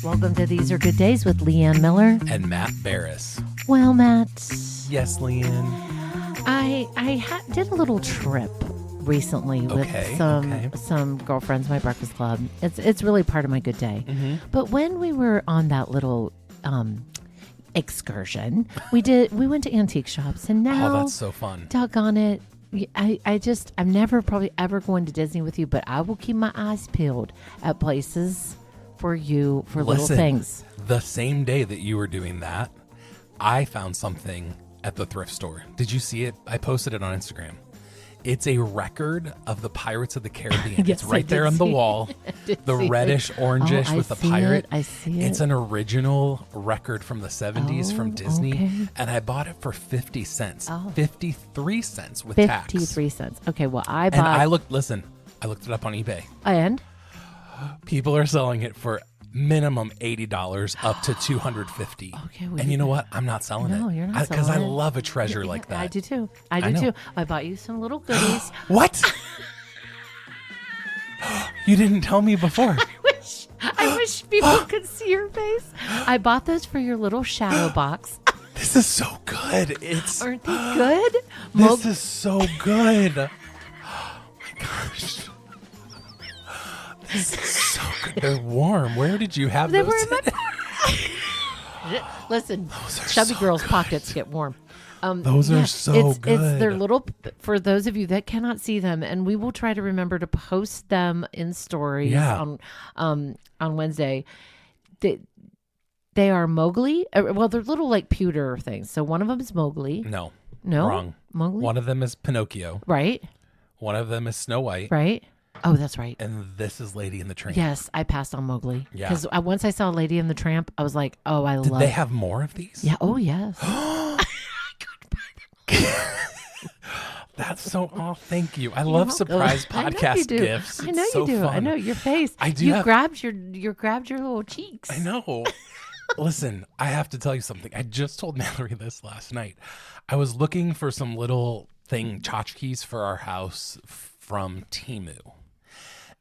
Welcome to These Are Good Days with Leanne Miller. And Matt Barris. Well, Matt. Yes, Leanne. I did a little trip recently with some girlfriends, my breakfast club. It's really part of my good day. Mm-hmm. But when we were on that little excursion, we went to antique shops, and now that's so fun. Doggone it. I'm never probably ever going to Disney with you, but I will keep my eyes peeled at places for you for little things. The same day that you were doing that, I found something at the thrift store. Did you see it? I posted it on Instagram. It's a record of the Pirates of the Caribbean. Yes, it's right there on the wall. The reddish, orangish with the pirate. I see it. It's an original record from the 70s from Disney. Okay. And I bought it for 50 cents. 53 cents with 53 cents. Okay, well, I bought... And I looked it up on eBay. And? People are selling it for minimum $80 up to $250. Okay, well, and you know what? I'm not selling it. No, you're not selling it. Because I love a treasure like that. I do too. I do too. I bought you some little goodies. What? You didn't tell me before. I wish people could see your face. I bought those for your little shadow box. This is so good. Aren't they good? This is so good. Oh my gosh. This is so good. They're warm. Where did you have They those? were in my Listen, chubby girls' pockets get warm. Those are so good. They're little, for those of you that cannot see them, and we will try to remember to post them in stories on Wednesday. They are Mowgli. Well, they're little like pewter things. So one of them is Mowgli. No. Wrong. Mowgli. One of them is Pinocchio. Right. One of them is Snow White. Right. Oh, that's right. And this is Lady and the Tramp. Yes, I passed on Mowgli. Yeah. Because once I saw Lady and the Tramp, I was like, oh, I love it. Did they have more of these? Yeah. Oh, yes. That's so. Oh, thank you. I love surprise podcast gifts. I know It's you so do. fun. I know your face. I do. You grabbed your little cheeks. I know. Listen, I have to tell you something. I just told Mallory this last night. I was looking for some little tchotchkes for our house from Temu.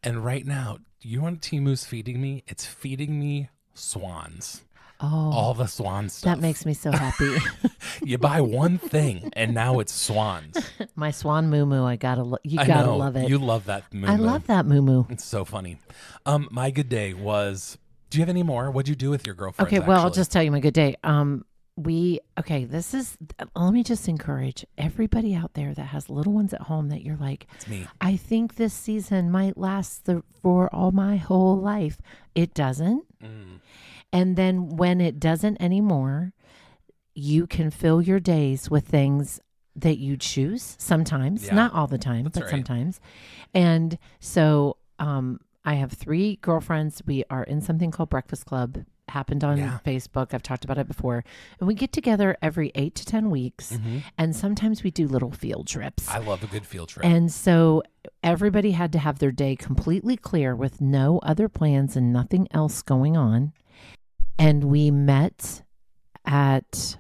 And right now, you know what Temu's feeding me? It's feeding me swans. Oh, all the swan stuff. That makes me so happy. You buy one thing, and now it's swans. My swan moo-moo, you gotta love it. You love that moo-moo. I love that moo-moo. It's so funny. My good day was, do you have any more? What'd you do with your girlfriend? Okay, well, I'll just tell you my good day. Let me just encourage everybody out there that has little ones at home that you're like, it's me. I think this season might last for all my whole life. It doesn't. And then when it doesn't anymore, you can fill your days with things that you choose sometimes, not all the time, but sometimes. And so I have 3 girlfriends. We are in something called Breakfast Club. Happened on Facebook. I've talked about it before. And we get together every 8 to 10 weeks. Mm-hmm. And sometimes we do little field trips. I love a good field trip. And so everybody had to have their day completely clear with no other plans and nothing else going on. And we met at,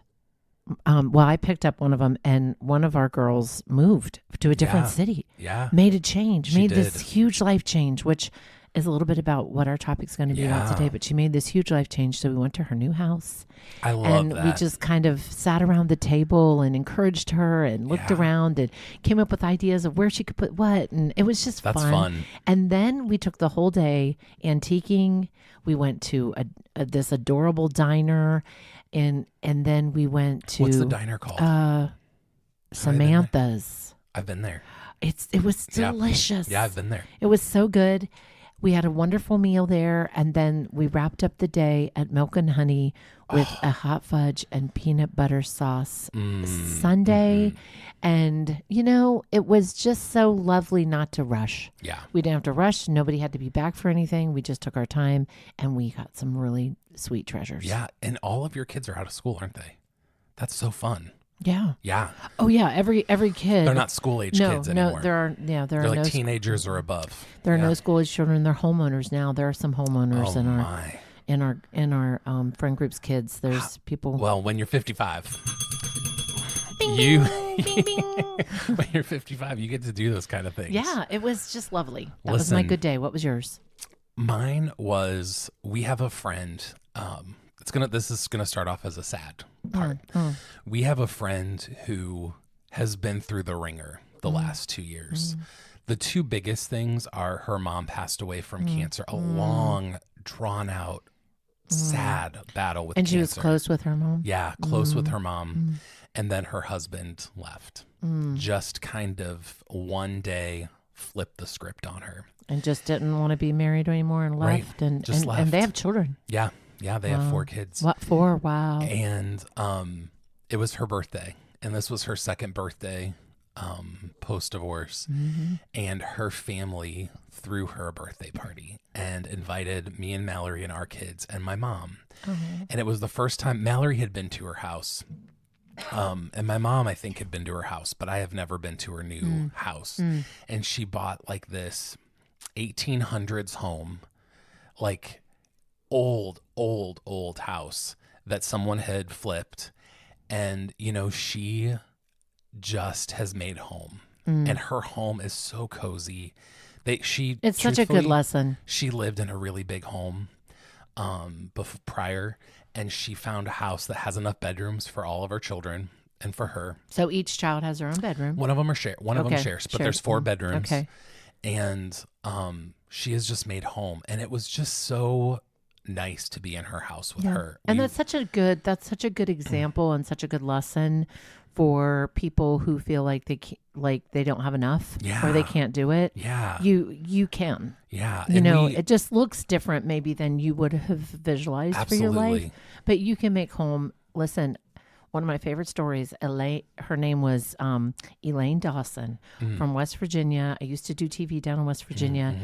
I picked up one of them, and one of our girls moved to a different city. Yeah. Made a change. Made this huge life change, which is a little bit about what our topic's going to be about today. But she made this huge life change. So we went to her new house. I love that. And we just kind of sat around the table and encouraged her and looked around and came up with ideas of where she could put what. And it was just fun. And then we took the whole day antiquing. We went to this adorable diner, and then we went to... What's the diner called? Samantha's. I've been there. It was delicious. Yeah, I've been there. It was so good. We had a wonderful meal there, and then we wrapped up the day at Milk and Honey with a hot fudge and peanut butter sauce sundae. Mm-hmm. And, it was just so lovely not to rush. Yeah. We didn't have to rush. Nobody had to be back for anything. We just took our time, and we got some really sweet treasures. Yeah, and all of your kids are out of school, aren't they? That's so fun. Yeah. Yeah. Oh yeah. Every kid. They're not school age kids anymore. No, there are like no teenagers or above. There are no school age children. They're homeowners now. There are some homeowners in our friend group's kids. There's people. Well, when you're 55, when you're 55, you get to do those kind of things. Yeah, it was just lovely. That was my good day. What was yours? Mine was, we have a friend. This is gonna start off as a sad part. We have a friend who has been through the ringer the last 2 years. The two biggest things are her mom passed away from cancer, a long, drawn out, sad battle with cancer. And she was close with her mom? Yeah, close with her mom. And then her husband left. Just kind of one day flipped the script on her. And just didn't want to be married anymore and left. Right. And, Just and, left. and they have children. Yeah, they have 4 kids. What, 4? Wow. And it was her birthday. And this was her second birthday post-divorce. And her family threw her a birthday party and invited me and Mallory and our kids and my mom. And it was the first time Mallory had been to her house. And my mom, I think, had been to her house, but I have never been to her new house. And she bought like this 1800s home, like old house that someone had flipped. And, you know, she just has made home. And her home is so cozy. It's such a good lesson. She lived in a really big home prior, and she found a house that has enough bedrooms for all of her children and for her. So each child has their own bedroom. One of them shares, but there's 4 bedrooms. Okay. And she has just made home, and it was just so nice to be in her house with her. And that's such a good example and such a good lesson for people who feel like they don't have enough or they can't do it. Yeah. You can. Yeah. You know, it just looks different maybe than you would have visualized for your life. But you can make home. Listen, one of my favorite stories, her name was Elaine Dawson from West Virginia. I used to do TV down in West Virginia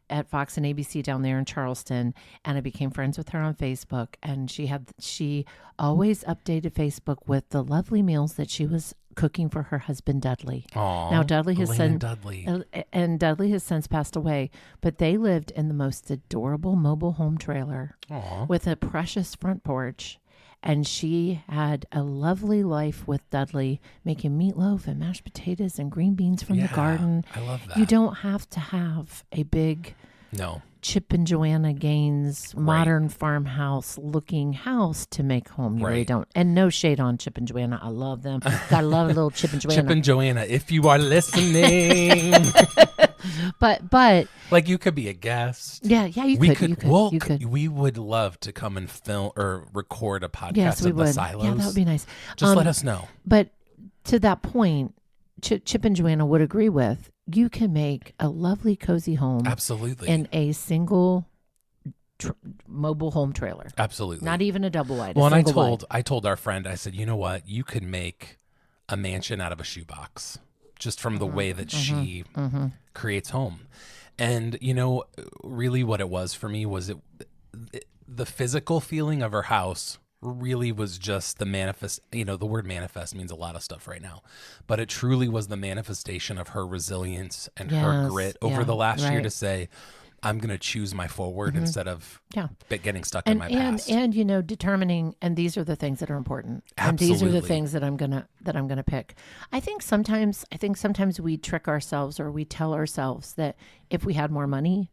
at Fox and ABC down there in Charleston, and I became friends with her on Facebook. And she always updated Facebook with the lovely meals that she was cooking for her husband Dudley. Aww, now Dudley has Dudley has since passed away, but they lived in the most adorable mobile home trailer with a precious front porch. And she had a lovely life with Dudley, making meatloaf and mashed potatoes and green beans from the garden. I love that. You don't have to have a big Chip and Joanna Gaines modern farmhouse looking house to make home. You really don't. And no shade on Chip and Joanna. I love them. Gotta love a little Chip and Joanna. Chip and Joanna, if you are listening. But like, you could be a guest. Yeah, you could. We would love to come and film or record a podcast we at would. the silos. Yeah, that would be nice. Just let us know. But to that point, Chip and Joanna would agree with, you can make a lovely cozy home. Absolutely. In a single mobile home trailer. Absolutely. Not even a double wide. Well, and I told our friend, I said, you know what? You could make a mansion out of a shoebox, just from the way that she creates home. And, you know, really what it was for me was the physical feeling of her house really was just the manifest. You know, the word manifest means a lot of stuff right now, but it truly was the manifestation of her resilience and her grit over the last year to say, I'm going to choose my forward instead of getting stuck in my past. And you know, determining, and these are the things that are important. Absolutely. And these are the things that I'm gonna pick. I think sometimes we trick ourselves, or we tell ourselves that if we had more money,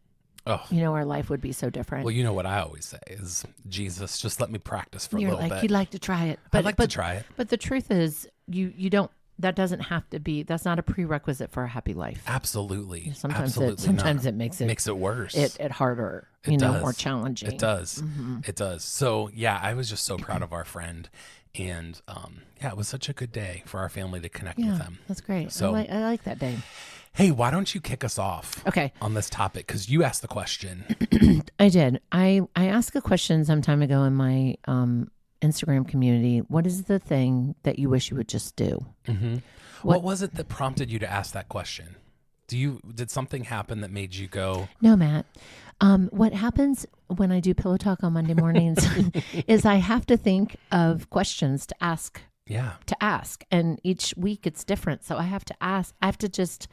you know, our life would be so different. Well, you know what I always say is, Jesus, just let me practice for a little bit. You'd like to try it. I'd like to try it. But the truth is, you don't. That doesn't have to be. That's not a prerequisite for a happy life. Absolutely. Sometimes it makes it worse. It harder. More challenging. It does. It does. So yeah, I was just so proud of our friend, and it was such a good day for our family to connect with them. That's great. So I like that day. Hey, why don't you kick us off? Okay. On this topic, because you asked the question. I did. I asked a question some time ago in my Instagram community. What is the thing that you wish you would just do? Mm-hmm. What was it that prompted you to ask that question? Did something happen that made you go? No, Matt. What happens when I do Pillow Talk on Monday mornings is I have to think of questions to ask. Yeah. To ask, and each week it's different. So I have to ask. I have to just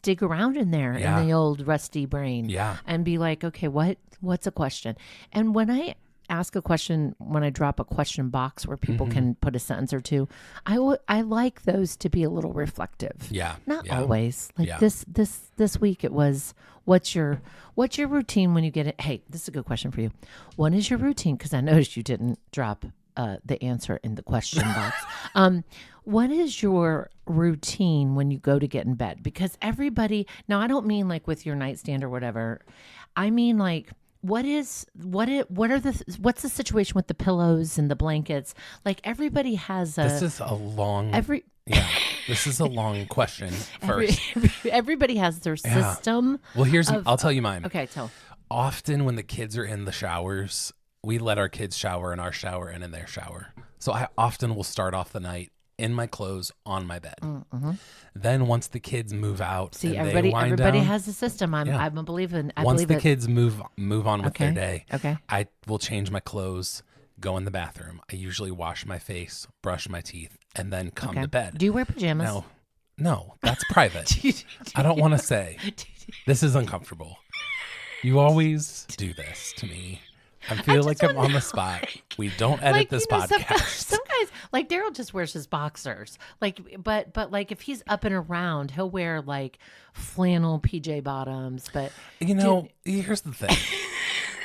dig around in there in the old rusty brain. Yeah. And be like, okay, what's a question? And when I ask a question, when I drop a question box where people can put a sentence or two, I like those to be a little reflective. Yeah. Not yeah. always. Like Yeah. this week it was, what's your routine when you get it? Hey, this is a good question for you. What is your routine? Because I noticed you didn't drop the answer in the question box. What is your routine when you go to get in bed? Because everybody, now I don't mean like with your nightstand or whatever. I mean like, what's the situation with the pillows and the blankets? Like everybody has This is a long this is a long question first. Everybody has their system. Well, I'll tell you mine. Okay, tell. Often when the kids are in the showers, we let our kids shower in our shower and in their shower. So I often will start off the night in my clothes on my bed. Then once the kids move out, See, and everybody down, has a system. I'm a believer. Once the kids move on with their day, okay, I will change my clothes, go in the bathroom. I usually wash my face, brush my teeth, and then come to bed. Do you wear pajamas? No, that's private. I don't want to say. This is uncomfortable. You always do this to me. I feel like I'm on the spot. We don't edit this podcast. Some guys, like Daryl, just wears his boxers. Like, but like if he's up and around, he'll wear like flannel PJ bottoms. But here's the thing.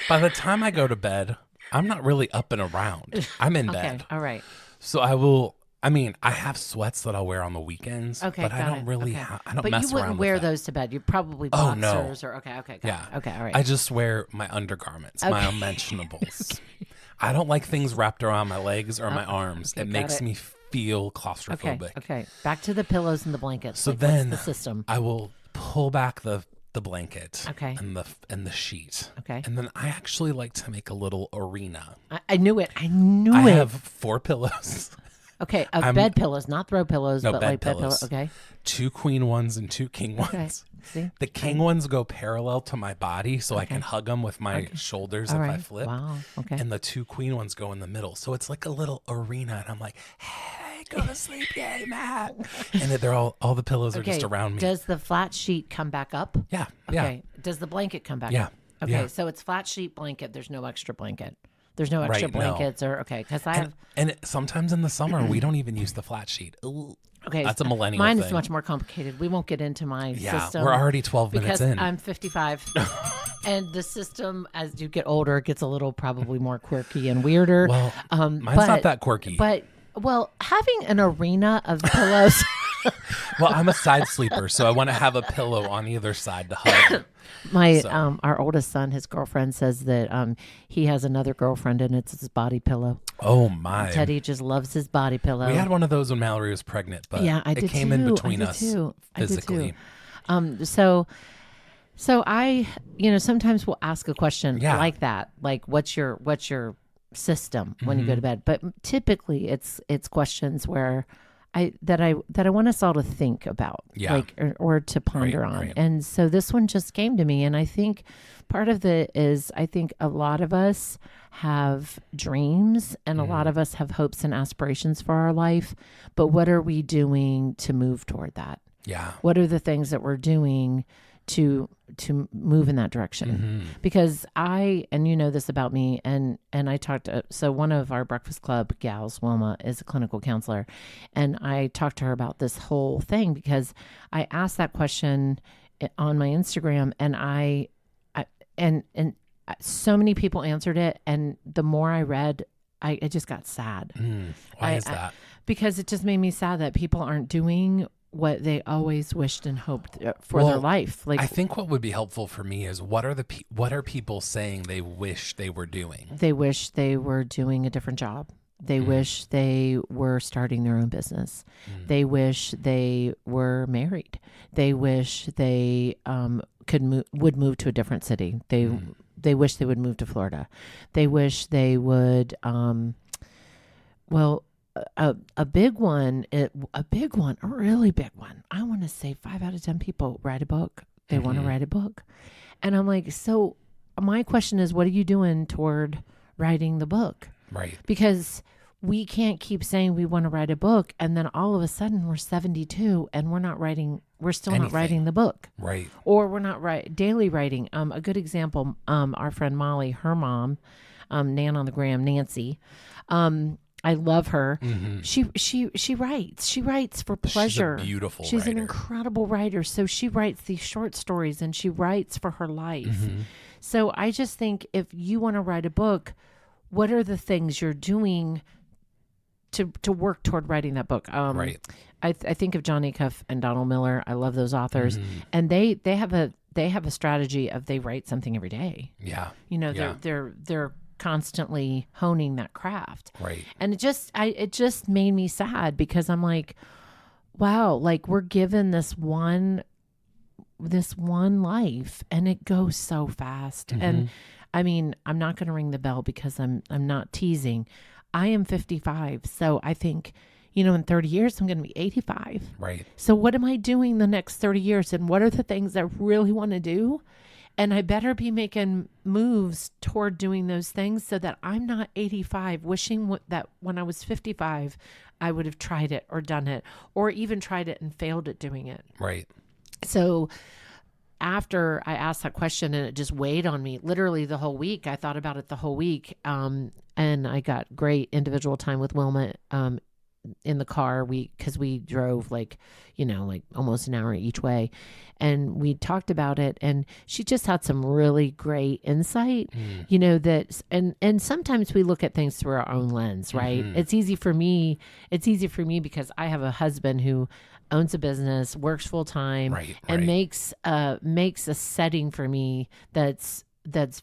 By the time I go to bed, I'm not really up and around. I'm in bed. All right. So I have sweats that I'll wear on the weekends. Okay, but I don't really. I don't mess around with that. But you wouldn't wear those to bed. You probably boxers or okay. Yeah. Okay. All right. I just wear my undergarments, my unmentionables. I don't like things wrapped around my legs or my arms. It makes me feel claustrophobic. Okay. Back to the pillows and the blankets. So then what's the system? I will pull back the blanket and the sheet. Okay. And then I actually like to make a little arena. I knew it. I have 4 pillows. Okay, bed pillows, not throw pillows, but like bed pillows. Okay. 2 queen ones and 2 king ones. Okay. See? The king ones go parallel to my body, so I can hug them with my shoulders if I flip. Wow. Okay. And the 2 queen ones go in the middle, so it's like a little arena. And I'm like, hey, go to sleep, yay, Matt. And they're all the pillows are just around me. Does the flat sheet come back up? Yeah. Okay. Does the blanket come back up? Okay. So it's flat sheet blanket. There's no extra blanket. There's no extra blankets because sometimes in the summer we don't even use the flat sheet. Ooh, okay, that's a millennial Mine thing. is much more complicated. We won't get into my system. We're already 12 minutes in. I'm 55, and the system as you get older gets a little probably more quirky and weirder. Well, mine's not that quirky. But having an arena of pillows. Well, I'm a side sleeper, so I want to have a pillow on either side to hug. Our oldest son, his girlfriend says that he has another girlfriend and it's his body pillow. Oh my! Teddy just loves his body pillow. We had one of those when Mallory was pregnant, but it came in between us physically. So I, sometimes we'll ask a question like that, like what's your system when you go to bed? But typically it's questions where I want us all to think about, or to ponder on. Right. And so this one just came to me, and I think part of it is I think a lot of us have dreams and a lot of us have hopes and aspirations for our life, but what are we doing to move toward that? Yeah. What are the things that we're doing to move in that direction? Because and you know this about me, and I talked to, so one of our Breakfast Club gals, Wilma, is a clinical counselor, and I talked to her about this whole thing because I asked that question on my Instagram, and I so many people answered it, and the more I read, I just got sad. Why is that? Because it just made me sad that people aren't doing what they always wished and hoped for their life. Like, I think what would be helpful for me is what are people saying they wish they were doing? They wish they were doing a different job. They wish they were starting their own business. They wish they were married. They wish they would move to a different city. They wish they would move to Florida. They wish they would a big one, a really big one. I want to say 5 out of 10 people write a book. They want to write a book. And I'm like, so my question is, what are you doing toward writing the book? Right. Because we can't keep saying we want to write a book and then all of a sudden we're 72 and we're not writing Anything. writing the book. Right. Or we're not daily writing. A good example, our friend Molly, her mom, Nan on the Gram, Nancy, I love her. Mm-hmm. She writes. She writes for pleasure. She's a beautiful She's writer. an incredible writer. So she writes these short stories and she writes for her life. Mm-hmm. So I just think if you want to write a book, what are the things you're doing to work toward writing that book? Right. I think of John Acuff and Donald Miller. I love those authors, Mm-hmm. and they have a strategy of they write something every day. Yeah. You know, Yeah. they're constantly honing that craft. Right. And it just made me sad because I'm like, wow, like we're given this one life and it goes so fast. Mm-hmm. And I mean, I'm not going to ring the bell because I'm not teasing. I am 55. So I think, you know, in 30 years, I'm going to be 85. Right. So what am I doing the next 30 years? And what are the things I really want to do? And I better be making moves toward doing those things so that I'm not 85 wishing that when I was 55, I would have tried it or done it or even tried it and failed at doing it. Right. So after I asked that question and it just weighed on me literally the whole week, I thought about it the whole week. And I got great individual time with Wilma, in the car. Cause we drove like almost an hour each way, and we talked about it, and she just had some really great insight, that, and sometimes we look at things through our own lens, right? Mm-hmm. It's easy for me because I have a husband who owns a business, works full time, and makes a setting for me that's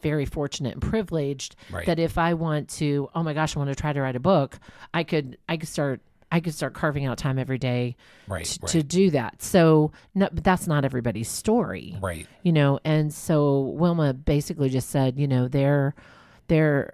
very fortunate and privileged. Right. That if I want to, oh my gosh, I want to try to write a book, I could start carving out time every day to do that. So no, but that's not everybody's story. Right. And so Wilma basically just said, they're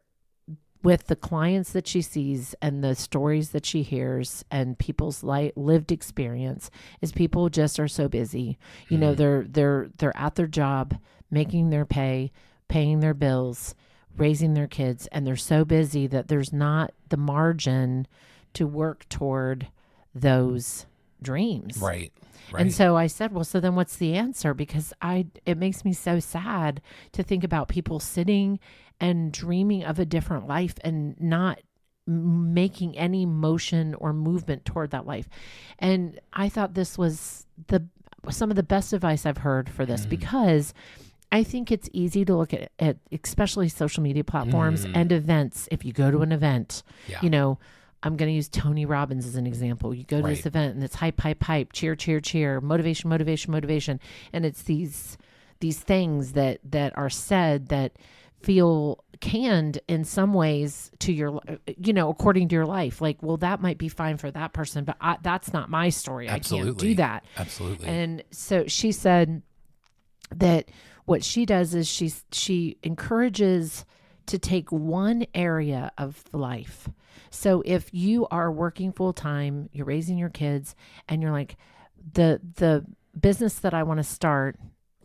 with the clients that she sees and the stories that she hears and people's lived experience is people just are so busy. They're at their job, making their pay, paying their bills, raising their kids, and they're so busy that there's not the margin to work toward those dreams. Right. And so I said, well, so then what's the answer? Because it makes me so sad to think about people sitting and dreaming of a different life and not making any motion or movement toward that life. And I thought this was some of the best advice I've heard for this, because I think it's easy to look at especially social media platforms and events. If you go to an event, I'm going to use Tony Robbins as an example. You go to this event and it's hype, hype, hype, cheer, cheer, cheer, motivation, motivation, motivation. And it's these things that are said that feel canned in some ways to your, according to your life. Like, well, that might be fine for that person, but that's not my story. Absolutely. I can't do that. Absolutely. And so she said that what she does is she encourages to take one area of life. So if you are working full time, you're raising your kids, and you're like, the business that I want to start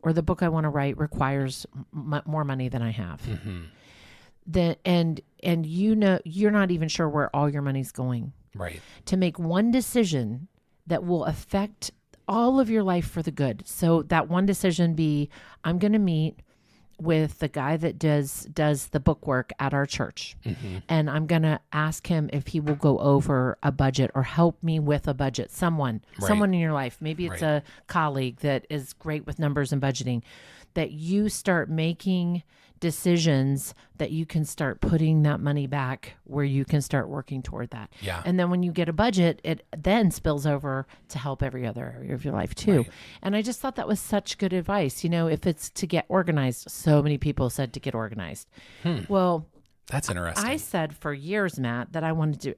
or the book I want to write requires more money than I have. Mm-hmm. And you're not even sure where all your money's going. Right. To make one decision that will affect all of your life for the good. So that one decision be, I'm going to meet with the guy that does the book work at our church. Mm-hmm. And I'm going to ask him if he will go over a budget or help me with a budget. Someone in your life, maybe it's a colleague that is great with numbers and budgeting, that you start making decisions that you can start putting that money back where you can start working toward that. Yeah. And then when you get a budget, it then spills over to help every other area of your life too. Right. And I just thought that was such good advice. If it's to get organized, so many people said to get organized. Well, that's interesting. I said for years, Matt, that I wanted to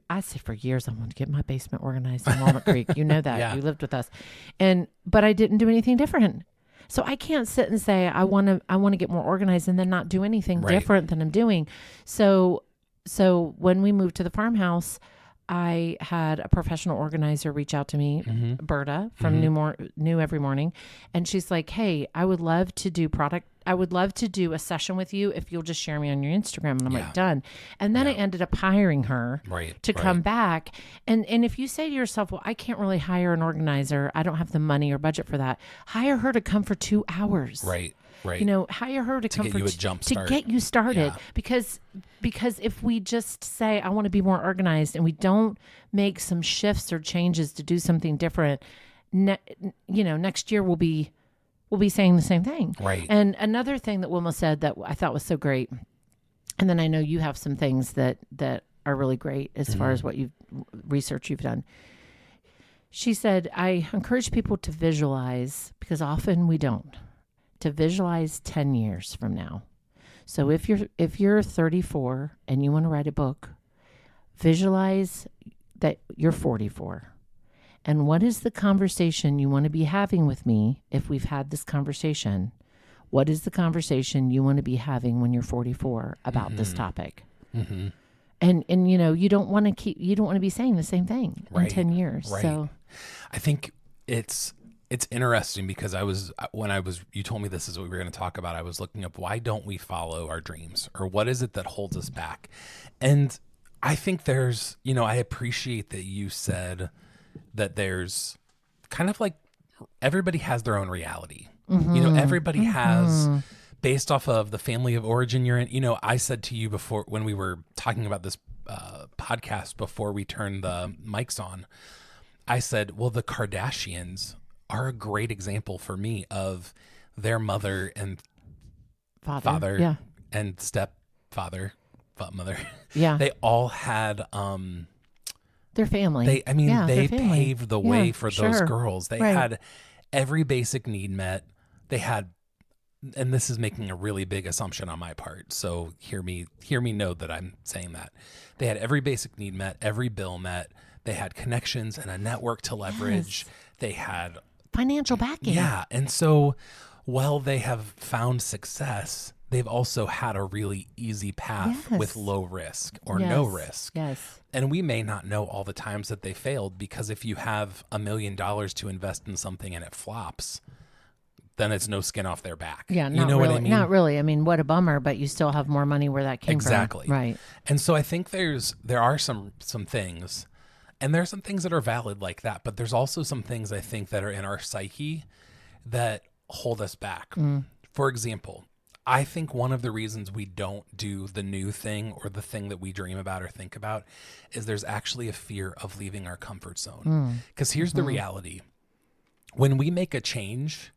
get my basement organized in Walnut Creek. You know that. You lived with us. But I didn't do anything different. So I can't sit and say I want to get more organized and then not do anything different than I'm doing. So when we moved to the farmhouse, I had a professional organizer reach out to me, Berta from New Every Morning. And she's like, hey, I would love to do a session with you if you'll just share me on your Instagram. And I'm like, done. And then I ended up hiring her to come back. And if you say to yourself, well, I can't really hire an organizer, I don't have the money or budget for that, hire her to come for 2 hours. Right. You know, hire her to come get you a jump to start. get you started. Because if we just say, I want to be more organized, and we don't make some shifts or changes to do something different, next year we'll be saying the same thing. Right. And another thing that Wilma said that I thought was so great, and then I know you have some things that are really great as far as what research you've done. She said, I encourage people to visualize, because often we don't, to visualize 10 years from now. So if you're 34 and you want to write a book, visualize that you're 44. And what is the conversation you want to be having with me if we've had this conversation? What is the conversation you want to be having when you're 44 about this topic? Mm-hmm. And you don't want to be saying the same thing in 10 years. Right. So I think it's interesting because you told me this is what we were going to talk about. I was looking up, why don't we follow our dreams, or what is it that holds us back? And I think there's, I appreciate that you said that there's kind of like everybody has their own reality. Everybody has, based off of the family of origin you're in. I said to you before, when we were talking about this podcast before we turned the mics on, I said, well, the Kardashians are a great example for me of their mother and father and stepfather, mother. Yeah. They all had their family. They paved the way for those girls. They had every basic need met. They had, and this is making a really big assumption on my part, so hear me know that I'm saying that. They had every basic need met, every bill met. They had connections and a network to leverage. Yes. They had financial backing. Yeah. And so while they have found success, they've also had a really easy path with low risk or no risk. Yes. And we may not know all the times that they failed, because if you have $1 million to invest in something and it flops, then it's no skin off their back. Yeah, you know really, what I mean? Not really. I mean, what a bummer, but you still have more money where that came from. Exactly. Right. And so I think there are some things, and there are some things that are valid like that, but there's also some things I think that are in our psyche that hold us back. For example, I think one of the reasons we don't do the new thing or the thing that we dream about or think about is there's actually a fear of leaving our comfort zone. Because here's the reality. When we make a change,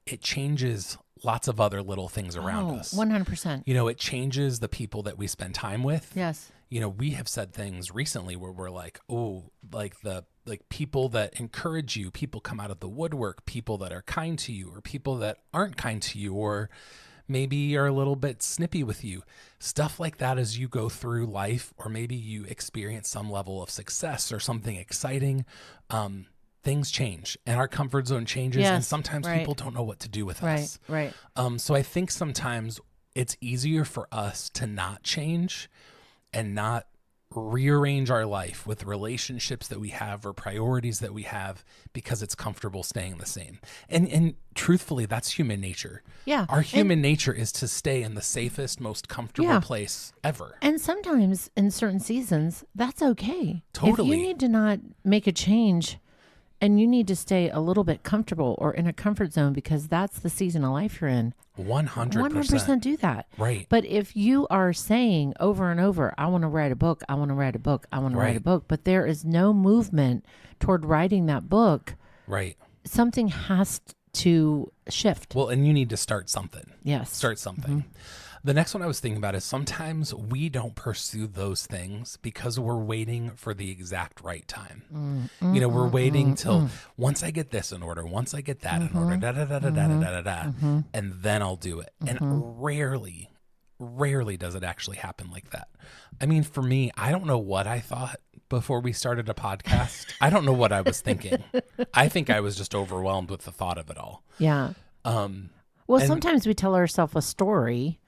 it changes lots of other little things around us. 100%. It changes the people that we spend time with. Yes. We have said things recently where we're like, people that encourage you, people come out of the woodwork, people that are kind to you, or people that aren't kind to you, or maybe are a little bit snippy with you. Stuff like that as you go through life, or maybe you experience some level of success or something exciting. Things change and our comfort zone changes, and sometimes people don't know what to do with us. Right. So I think sometimes it's easier for us to not change and not rearrange our life with relationships that we have or priorities that we have because it's comfortable staying the same. And truthfully, that's human nature. Yeah. Our human nature is to stay in the safest, most comfortable place ever. And sometimes in certain seasons, that's okay. Totally. If you need to not make a change and you need to stay a little bit comfortable or in a comfort zone because that's the season of life you're in, 100% do that. Right. But if you are saying over and over, I want to write a book, I want to write a book, I want to write a book, but there is no movement toward writing that book, right? Something has to shift. Well, and you need to start something. Yes. Start something. Mm-hmm. The next one I was thinking about is sometimes we don't pursue those things because we're waiting for the exact right time. We're waiting till once I get this in order, once I get that in order, and then I'll do it. And rarely does it actually happen like that. I mean, for me, I don't know what I thought before we started a podcast. I don't know what I was thinking. I think I was just overwhelmed with the thought of it all. Yeah. Well, sometimes we tell ourselves a story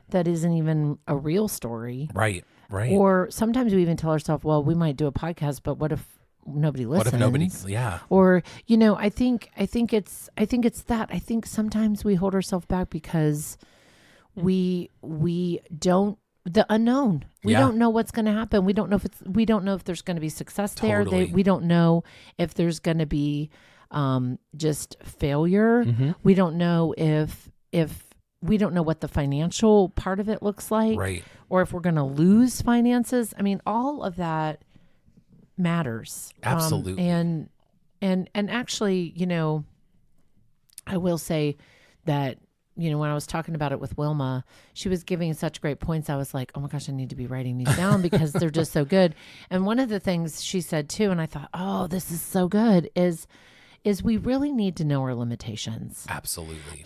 that isn't even a real story. Right. Right. Or sometimes we even tell ourselves, well, we might do a podcast, but what if nobody listens? What if nobody? Yeah. Or, I think it's that. I think sometimes we hold ourselves back because we don't, the unknown. We don't know what's going to happen. We don't know if there's going to be success there. Totally. We don't know if there's going to be just failure. Mm-hmm. We don't know if we don't know what the financial part of it looks like, Right. or if we're going to lose finances. I mean, all of that matters. Absolutely. And actually, I will say that, when I was talking about it with Wilma, she was giving such great points. I was like, oh my gosh, I need to be writing these down because they're just so good. And one of the things she said too, and I thought, oh, this is so good, is we really need to know our limitations. Absolutely.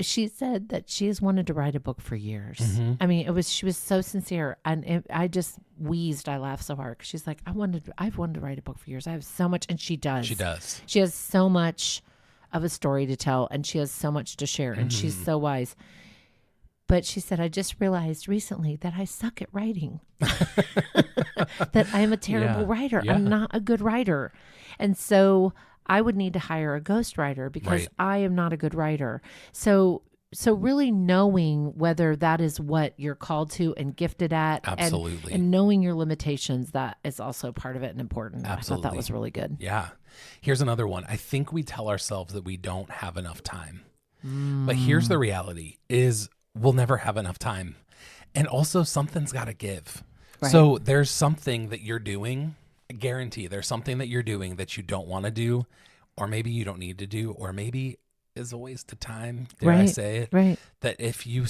She said that she has wanted to write a book for years. Mm-hmm. I mean, she was so sincere, and I just wheezed. I laughed so hard. She's like, I've wanted to write a book for years. I have so much, and she does. She does. She has so much of a story to tell, and she has so much to share, and she's so wise. But she said, I just realized recently that I suck at writing, that I am a terrible writer. Yeah. I'm not a good writer. And so I would need to hire a ghostwriter because Right. I am not a good writer. So really knowing whether that is what you're called to and gifted at, Absolutely. and knowing your limitations, that is also part of it and important. Absolutely. I thought that was really good. Yeah. Here's another one. I think we tell ourselves that we don't have enough time. But here's the reality is we'll never have enough time. And also something's got to give. Right. So there's something that you're doing, I guarantee there's something that you're doing that you don't want to do, or maybe you don't need to do, or maybe is a waste of time. Dare I say it? Right. That if you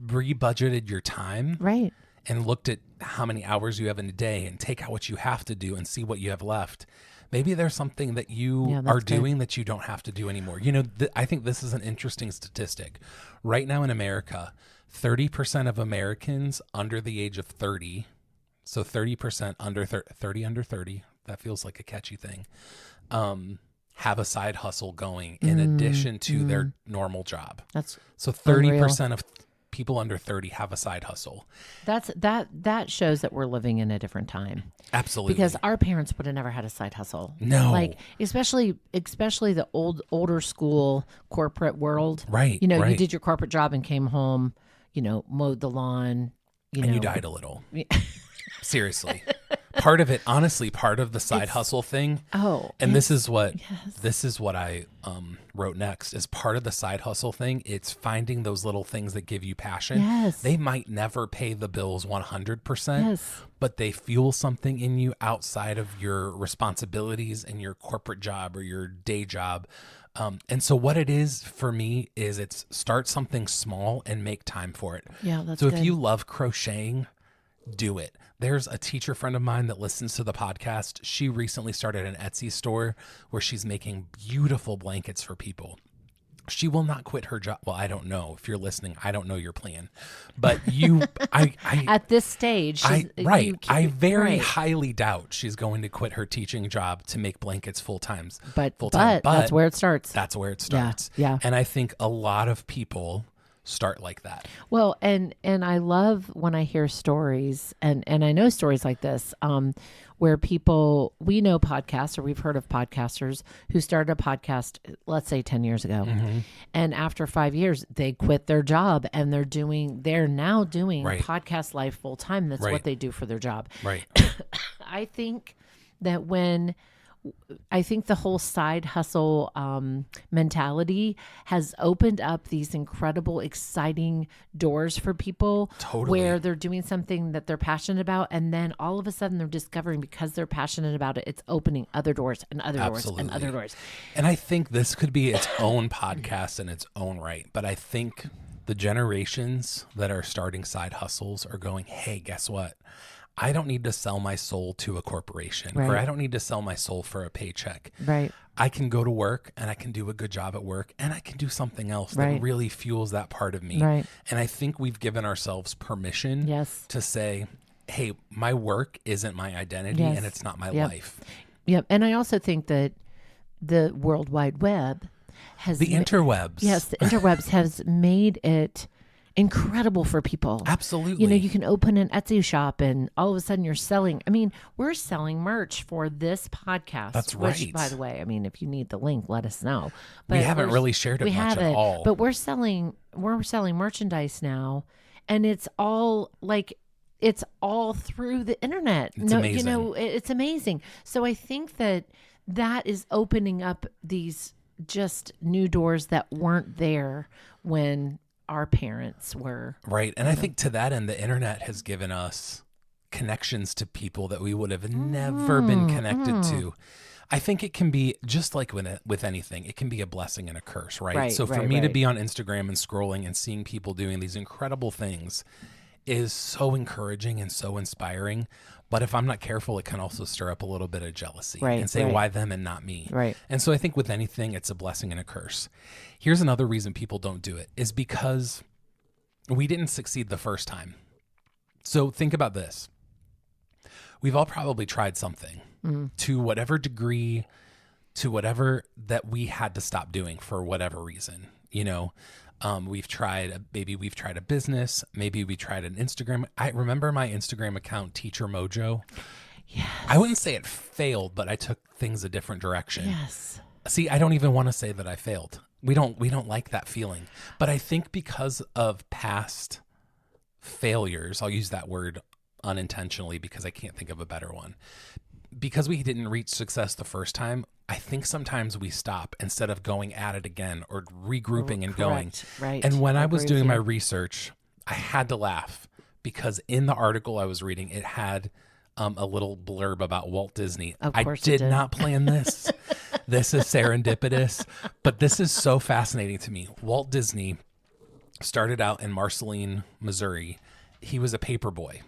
rebudgeted your time Right. and looked at how many hours you have in a day and take out what you have to do and see what you have left, maybe there's something that you are doing that you don't have to do anymore. I think this is an interesting statistic. Right now in America, 30% of Americans under the age of 30, so 30% under 30 under 30, that feels like a catchy thing, have a side hustle going in addition to their normal job. That's so 30% of people under 30 have a side hustle. That shows that we're living in a different time. Absolutely. Because our parents would have never had a side hustle. No. Like especially the older school corporate world. Right. You right. did your corporate job and came home, mowed the lawn, and you died a little. Seriously. Part of it, honestly, part of the side hustle thing. Oh. And this is what I wrote next is part of the side hustle thing. It's finding those little things that give you passion. Yes. They might never pay the bills 100%, Yes. but they fuel something in you outside of your responsibilities and your corporate job or your day job. And so what it is for me is it's start something small and make time for it. Yeah, that's so good. if you love crocheting, do it. There's a teacher friend of mine that listens to the podcast. She recently started an Etsy store where she's making beautiful blankets for people. She will not quit her job. Well, I don't know if you're listening. I don't know your plan, but I at this stage, I very highly doubt she's going to quit her teaching job to make blankets full time. But that's where it starts. That's where it starts. Yeah. And I think a lot of people start like that. Well, and I love when I hear stories, and I know stories like this, where we know podcasts, or we've heard of podcasters who started a podcast, let's say 10 years ago. Mm-hmm. And after 5 years, they quit their job and they're now doing Right. podcast life full time. That's Right. what they do for their job. Right. I think that I think the whole side hustle mentality has opened up these incredible, exciting doors for people. Totally. Where they're doing something that they're passionate about, and then all of a sudden they're discovering, because they're passionate about it, it's opening other doors and other doors and other doors. And I think this could be its own podcast in its own right. But I think the generations that are starting side hustles are going, hey, guess what? I don't need to sell my soul to a corporation, Right. or I don't need to sell my soul for a paycheck. Right. I can go to work and I can do a good job at work, and I can do something else Right. that really fuels that part of me. Right. And I think we've given ourselves permission Yes. to say, hey, my work isn't my identity Yes. and it's not my Yep. life. Yep. And I also think that the World Wide Web has The interwebs. Yes, the interwebs has made it incredible for people. Absolutely. You know, you can open an Etsy shop and all of a sudden you're selling. I mean, we're selling merch for this podcast. That's which, right. by the way, I mean, if you need the link, let us know. We haven't really shared it much at all. But we're selling merchandise now, and it's all through the internet. It's amazing. You know, it's amazing. So I think that is opening up these just new doors that weren't there when our parents were. Right. And I think to that end, the internet has given us connections to people that we would have never been connected to. I think it can be just like with anything, it can be a blessing and a curse, right? So for me to be on Instagram and scrolling and seeing people doing these incredible things is so encouraging and so inspiring. But if I'm not careful, it can also stir up a little bit of jealousy and say, why them and not me? Right. And so I think with anything, it's a blessing and a curse. Here's another reason people don't do it is because we didn't succeed the first time. So think about this. We've all probably tried something to whatever degree, to whatever that we had to stop doing for whatever reason, you know. We've tried a business. Maybe we tried an Instagram. I remember my Instagram account, Teacher Mojo. Yes. I wouldn't say it failed, but I took things a different direction. Yes. See, I don't even want to say that I failed. We don't like that feeling. But I think because of past failures, I'll use that word unintentionally because I can't think of a better one. Because we didn't reach success the first time, I think sometimes we stop instead of going at it again or regrouping and going. Right. And when I was doing my research, I had to laugh because in the article I was reading, it had a little blurb about Walt Disney. I did not plan this. This is serendipitous, but this is so fascinating to me. Walt Disney started out in Marceline, Missouri. He was a paper boy.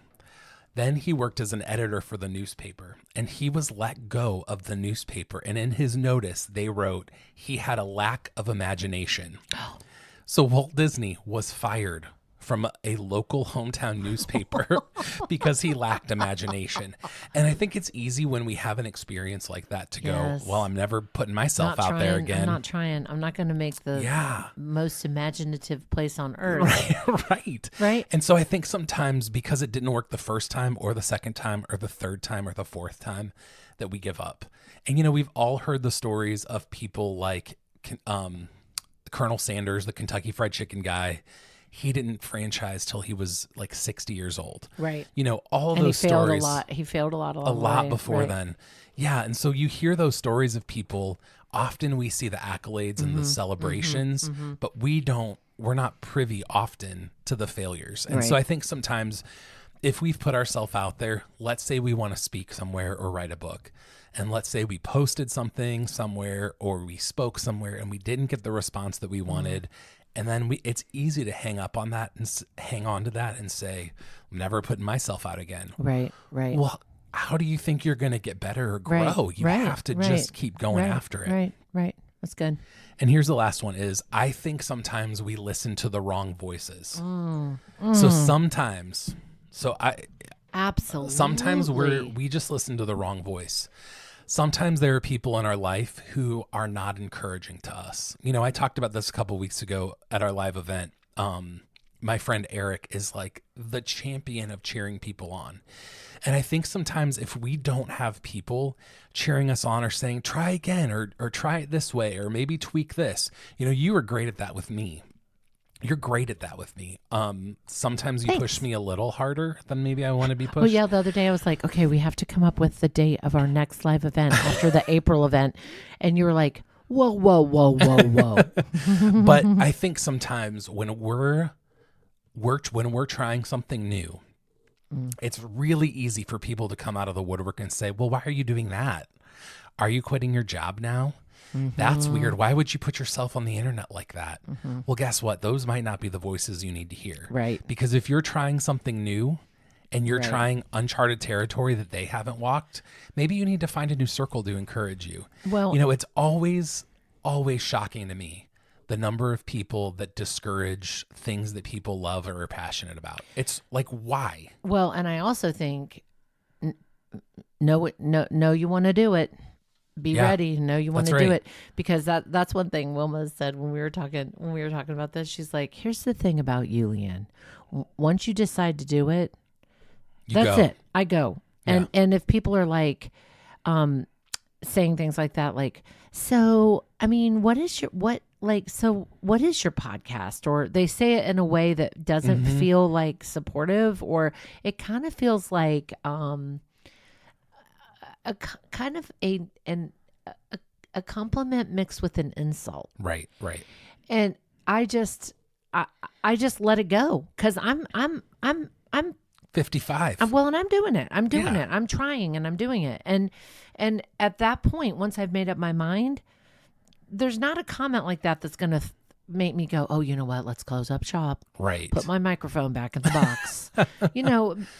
Then he worked as an editor for the newspaper, and he was let go of the newspaper. And in his notice, they wrote he had a lack of imagination. So Walt Disney was fired from a local hometown newspaper because he lacked imagination. And I think it's easy when we have an experience like that to go, well, I'm never putting myself out there again. I'm not trying. I'm not going to make the most imaginative place on earth. Right. And so I think sometimes because it didn't work the first time or the second time or the third time or the fourth time that we give up. And, you know, we've all heard the stories of people like Colonel Sanders, the Kentucky Fried Chicken guy. He didn't franchise till he was like 60 years old. Right. You know, all those stories. He failed a lot. A lot before then. Yeah. And so you hear those stories of people. Often we see the accolades and the celebrations, but we're not privy often to the failures. And so I think sometimes if we've put ourselves out there, let's say we want to speak somewhere or write a book. And let's say we posted something somewhere or we spoke somewhere and we didn't get the response that we wanted. And then it's easy to hang up on that and hang on to that and say, I'm never putting myself out again. Right. Well, how do you think you're going to get better or grow? You have to just keep going after it. Right. That's good. And here's the last one is I think sometimes we listen to the wrong voices. So sometimes, absolutely. Sometimes we just listen to the wrong voice. Sometimes there are people in our life who are not encouraging to us. You know, I talked about this a couple of weeks ago at our live event. My friend Eric is like the champion of cheering people on. And I think sometimes if we don't have people cheering us on or saying, try again or try it this way or maybe tweak this, you know, you were great at that with me. You're great at that with me. Sometimes you push me a little harder than maybe I want to be pushed. Well, yeah, the other day I was like, okay, we have to come up with the date of our next live event after the April event. And you were like, whoa. But I think sometimes when we're trying something new, it's really easy for people to come out of the woodwork and say, well, why are you doing that? Are you quitting your job now? That's weird. Why would you put yourself on the internet like that? Well, guess what? Those might not be the voices you need to hear. Right. Because if you're trying something new and you're trying uncharted territory that they haven't walked, maybe you need to find a new circle to encourage you. Well, you know, it's always shocking to me the number of people that discourage things that people love or are passionate about. It's like, why? Well, and I also think, no, you want to do it. Be ready. Know you want to That's do right. it, because that's one thing Wilma said when we were talking about this. She's like, "Here's the thing about you, Leanne. Once you decide to do it, that's go. it. I go." Yeah. And if people are like, saying things like that, like, so I mean, what is your podcast? Or they say it in a way that doesn't feel like supportive, or it kind of feels like kind of a compliment mixed with an insult. Right. And I just let it go, because I'm 55. well, and I'm doing it. I'm doing Yeah. it. I'm trying, and I'm doing it. And at that point, once I've made up my mind, there's not a comment like that that's going to make me go, "Oh, you know what? Let's close up shop. Right. Put my microphone back in the box."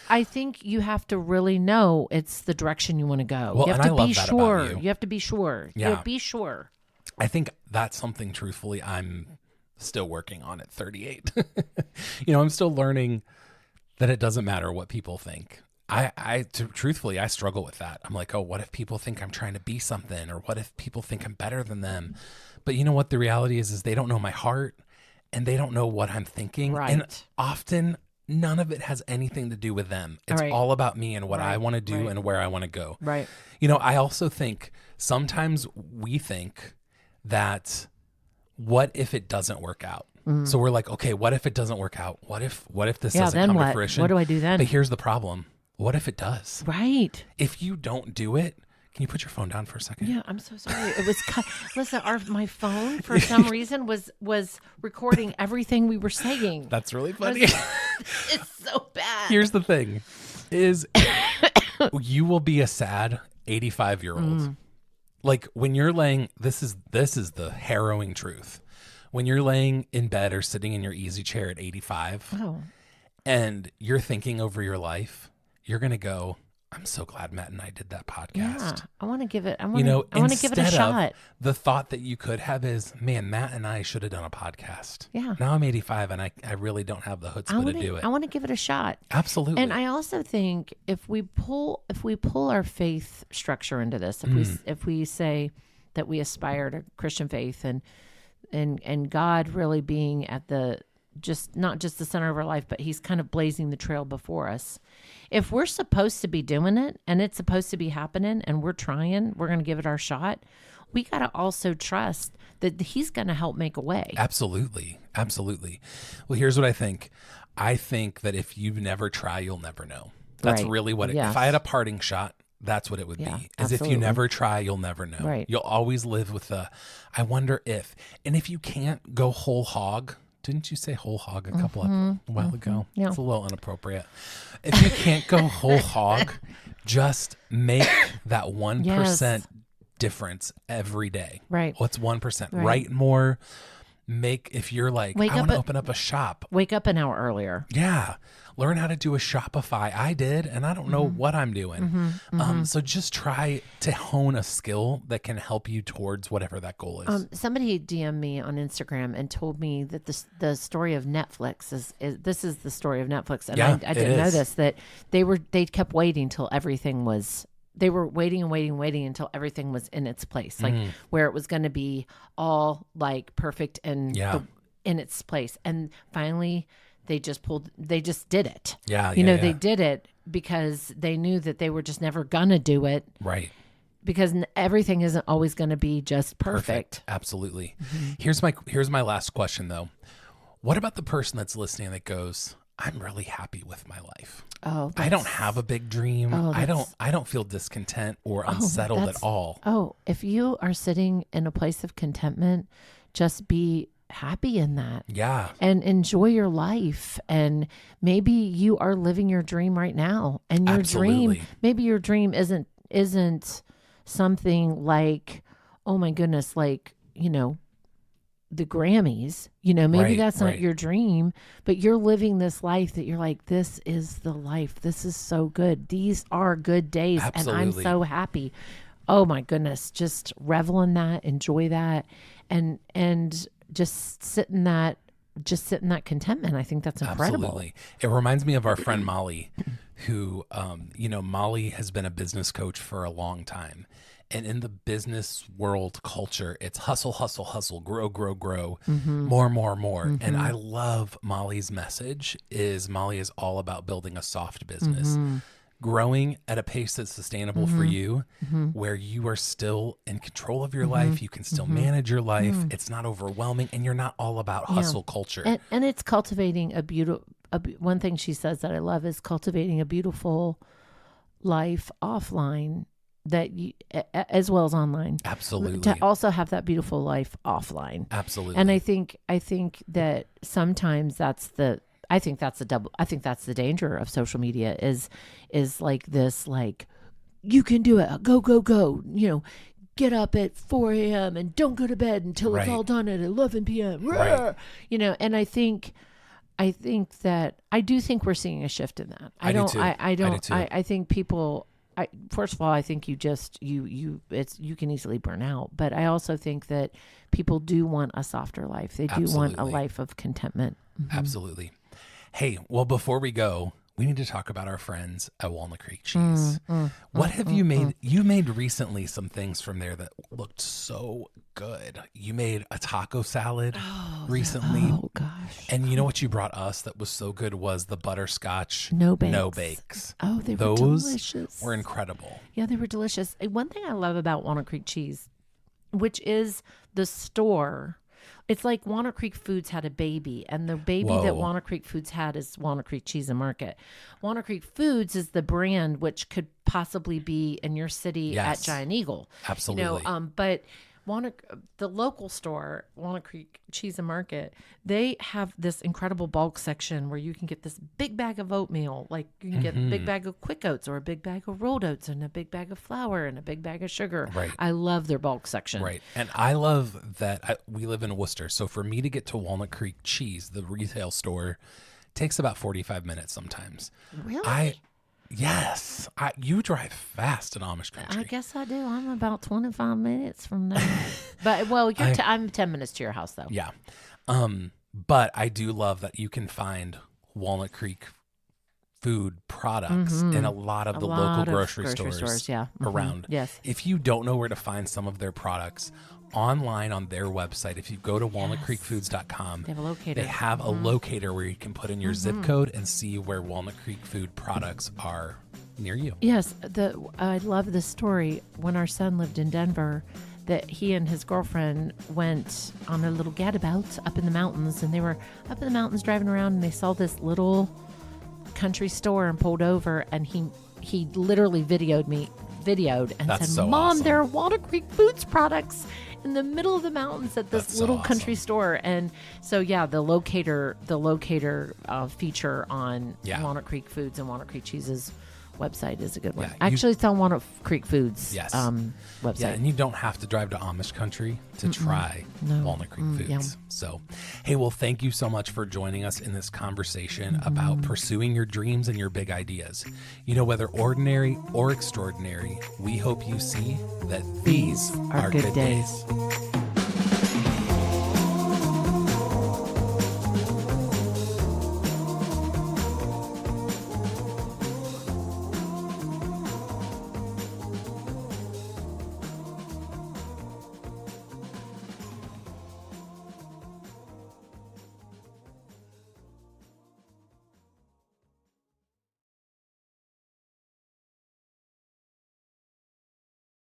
I think you have to really know it's the direction you want to go. Well, You have and to I love be that sure. about you. You have to be sure. Yeah. Be sure. I think that's something, truthfully, I'm still working on at 38. I'm still learning that it doesn't matter what people think. Truthfully, I struggle with that. I'm like, oh, what if people think I'm trying to be something? Or what if people think I'm better than them? But you know what the reality is they don't know my heart, and they don't know what I'm thinking. Right. And often none of it has anything to do with them. It's Right. all about me and what I want to do Right. and where I want to go. Right. I also think sometimes we think that, what if it doesn't work out? So we're like, okay, what if it doesn't work out? What if this doesn't then come to what? fruition? What do I do then? But here's the problem. What if it does? Right. If you don't do it, can you put your phone down for a second? Yeah, I'm so sorry. It was listen. My phone for some reason was recording everything we were saying. That's really I funny. was- it's so bad. Here's the thing is you will be a sad 85-year-old. Like when you're laying, this is the harrowing truth. When you're laying in bed or sitting in your easy chair at 85 Oh. and you're thinking over your life, you're going to go, I'm so glad Matt and I did that podcast. Yeah, I want to give it. I want to give it a instead shot. of the thought that you could have is, man, Matt and I should have done a podcast. Yeah. Now I'm 85 and I really don't have the chutzpah to do it. I want to give it a shot. Absolutely. And I also think if we pull our faith structure into this, if we say that we aspire to Christian faith and God really being at not just the center of our life, but he's kind of blazing the trail before us. If we're supposed to be doing it and it's supposed to be happening and we're trying, we're going to give it our shot. We got to also trust that he's going to help make a way. Absolutely. Well, here's what I think. I think that if you never try, you'll never know. That's Right. really what Yes. if I had a parting shot, that's what it would Yeah, be. As if absolutely. you never try, you'll never know. Right. You'll always live with I wonder if. And if you can't go whole hog, didn't you say whole hog a while ago? Yeah. It's a little inappropriate. If you can't go whole hog, just make that 1% difference every day. Right. What's 1%? Right. Write more. If you're like, Wake I up want to at- open up a shop. Wake up an hour earlier. Yeah. Learn how to do a Shopify. I did, and I don't know what I'm doing. So just try to hone a skill that can help you towards whatever that goal is. Somebody DM'd me on Instagram and told me that the story of Netflix is this is the story of Netflix, and Yeah, I it didn't know is. this, that they kept waiting till everything was. They were waiting until everything was in its place, like where it was going to be all like perfect and Yeah. in its place, and finally they just did it. Yeah, They did it because they knew that they were just never gonna do it, Right. because everything isn't always going to be just perfect. Absolutely. Here's my last question though. What about the person that's listening that goes, I'm really happy with my life. Oh, I don't have a big dream. Oh, I don't feel discontent or unsettled at all. Oh, if you are sitting in a place of contentment, just be happy in that. Yeah. And enjoy your life. And maybe you are living your dream right now. And your Absolutely. maybe your dream isn't something like, oh my goodness, like, the Grammys, maybe Right, that's not right. your dream, but you're living this life that you're like, this is the life. This is so good. These are good days. And I'm Absolutely. so happy. Oh my goodness. Just revel in that, enjoy that, and just sit in that contentment. I think that's incredible. Absolutely. It reminds me of our friend Molly, who, Molly has been a business coach for a long time. And in the business world culture, it's hustle, hustle, hustle, grow, grow, grow, more, more, more. And I love Molly's message is Molly is all about building a soft business, growing at a pace that's sustainable for you, where you are still in control of your life. You can still manage your life. It's not overwhelming, and you're not all about hustle culture. And it's cultivating a beautiful, one thing she says that I love is cultivating a beautiful life offline that you, as well as online. Absolutely. To also have that beautiful life offline. Absolutely. And I think that sometimes that's the danger of social media is like this, like, you can do it. Go, go, go. Get up at 4 a.m. and don't go to bed until it's all done at 11 p.m. Right. And I think that I do think we're seeing a shift in that. I do too. I think people, first of all, I think you can easily burn out, but I also think that people do want a softer life. They do want a life of contentment. Absolutely. Hey, well, before we go, we need to talk about our friends at Walnut Creek Cheese. What have you made? You made recently some things from there that looked so good. You made a taco salad recently. Oh gosh! And you know what you brought us that was so good was the butterscotch no bakes. Oh, they were Those delicious. were incredible. Yeah, they were delicious. One thing I love about Walnut Creek Cheese, which is the store. It's like Walnut Creek Foods had a baby, and the baby that Walnut Creek Foods had is Walnut Creek Cheese and Market. Walnut Creek Foods is the brand which could possibly be in your city at Giant Eagle. Absolutely. But the local store, Walnut Creek Cheese and Market, they have this incredible bulk section where you can get this big bag of oatmeal. Like you can get a big bag of quick oats or a big bag of rolled oats and a big bag of flour and a big bag of sugar. Right. I love their bulk section. Right. And I love that we live in Worcester. So for me to get to Walnut Creek Cheese, the retail store, takes about 45 minutes sometimes. Really? Yes. You drive fast in Amish country. I guess I do. I'm about 25 minutes from there. But, I'm 10 minutes to your house, though. Yeah. But I do love that you can find Walnut Creek food products in a lot of the local grocery stores around. Yes. If you don't know where to find some of their products, online on their website, if you go to walnutcreekfoods.com, they have a locator. They have a locator where you can put in your zip code and see where Walnut Creek food products are near you. Yes. I love the story when our son lived in Denver, that he and his girlfriend went on a little gadabout up in the mountains, and they were up in the mountains driving around, and they saw this little country store and pulled over, and he literally videoed and That's said, so Mom, awesome. there are Walnut Creek Foods products in the middle of the mountains at this little country store. And so, the locator feature on Walnut Creek Foods and Walnut Creek Cheese's website is a good one. Actually, it's on Walnut Creek Foods website. Yeah, and you don't have to drive to Amish country to try Walnut Creek Foods. Yeah. So, hey, well, thank you so much for joining us in this conversation about pursuing your dreams and your big ideas. Whether ordinary or extraordinary, we hope you see that these are good days.